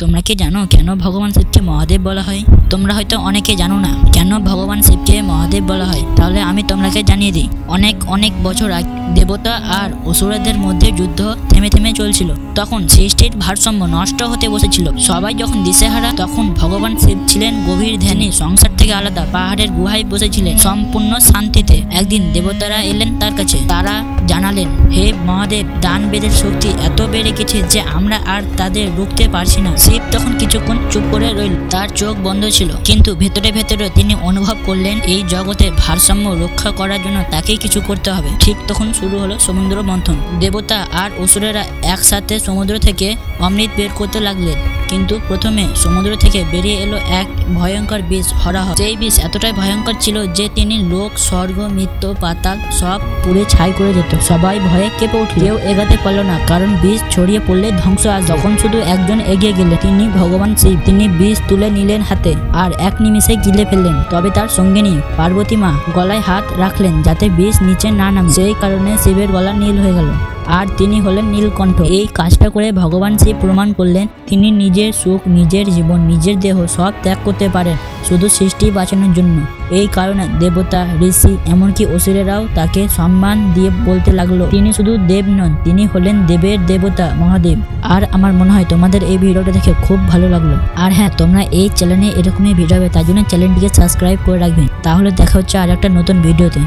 তোমরা কি জানো কেন ভগবান শিবকে মহাদেব বলা হয়? তোমরা হয়তো অনেকে জানো না কেন ভগবান শিবকে মহাদেব বলা হয়। তাহলে আমি তোমাকে জানিয়ে দিই। অনেক বছর আগে দেবতা আর অসুরদের মধ্যে যুদ্ধ থেমে থেমে চলছিল। তখন সৃষ্টির ভারসাম্য নষ্ট হতে বসেছিল। সবাই যখন দিশেহারা, তখন ভগবান শিব ছিলেন গভীর ধ্যানে, সংসার থেকে আলাদা পাহাড়ের গুহায় বসেছিলেন সম্পূর্ণ শান্তিতে। একদিন দেবতারা এলেন তার কাছে। তারা জানালেন, হে মহাদেব, দানবেদের শক্তি এত বেড়ে গেছে যে আমরা আর তাদের রুখতে পারছি না। শিব তখন কিছুক্ষণ চুপ করে রইল। তার চোখ বন্ধ ছিল, কিন্তু ভেতরে ভেতরে তিনি অনুভব করলেন এই জগতের ভারসাম্য রক্ষা করার জন্য তাকেই কিছু করতে হবে। ঠিক তখন শুরু হলো সমুদ্র মন্থন। দেবতা আর অসুরেরা একসাথে সমুদ্র থেকে অমৃত বের করতে লাগলেন। কিন্তু প্রথমে সমুদ্র থেকে বেরিয়ে এলো এক ভয়ঙ্কর বিষ, হরাহ। সেই বিষ এতটাই ভয়ঙ্কর ছিল যে তিনি লোক, স্বর্গ, মৃত্যু, পাতাল সব পুড়ে ছাই করে যেত। সবাই ভয়ে কেঁপে উঠল। কেউ এগাতে পারল না, কারণ বিষ ছড়িয়ে পড়লে ধ্বংস আসবে। তখন শুধু একজন এগিয়ে গেলেন, তিনি ভগবান শিব। তিনি বিষ তুলে নিলেন হাতে আর এক নিমিষে গিলে ফেললেন। তবে তার সঙ্গিনী পার্বতী মা গলায় হাত রাখলেন যাতে বিষ নিচে না নামে। সেই কারণে শিবের গলা নীল হয়ে গেল আর তিনি হলেন নীলকণ্ঠ। এই কাজটা করে ভগবান শিব প্রমাণ করলেন তিনি নিজের সুখ, নিজের জীবন, নিজের দেহ সব ত্যাগ করতে পারেন শুধু সৃষ্টি বাঁচানোর জন্য। এই কারণে দেবতা, ঋষি, এমনকি অসুরেরাও তাকে সম্মান দিয়ে বলতে লাগলো, তিনি শুধু দেব নন, তিনি হলেন দেবের দেবতা মহাদেব। আর আমার মনে হয় তোমাদের এই ভিডিওটা দেখে খুব ভালো লাগলো। আর হ্যাঁ, তোমরা এই চ্যানেলে এরকমই ভিডিও হবে, তার জন্য চ্যানেলটিকে সাবস্ক্রাইব করে রাখবেন। তাহলে দেখা হচ্ছে আর একটা নতুন ভিডিওতে।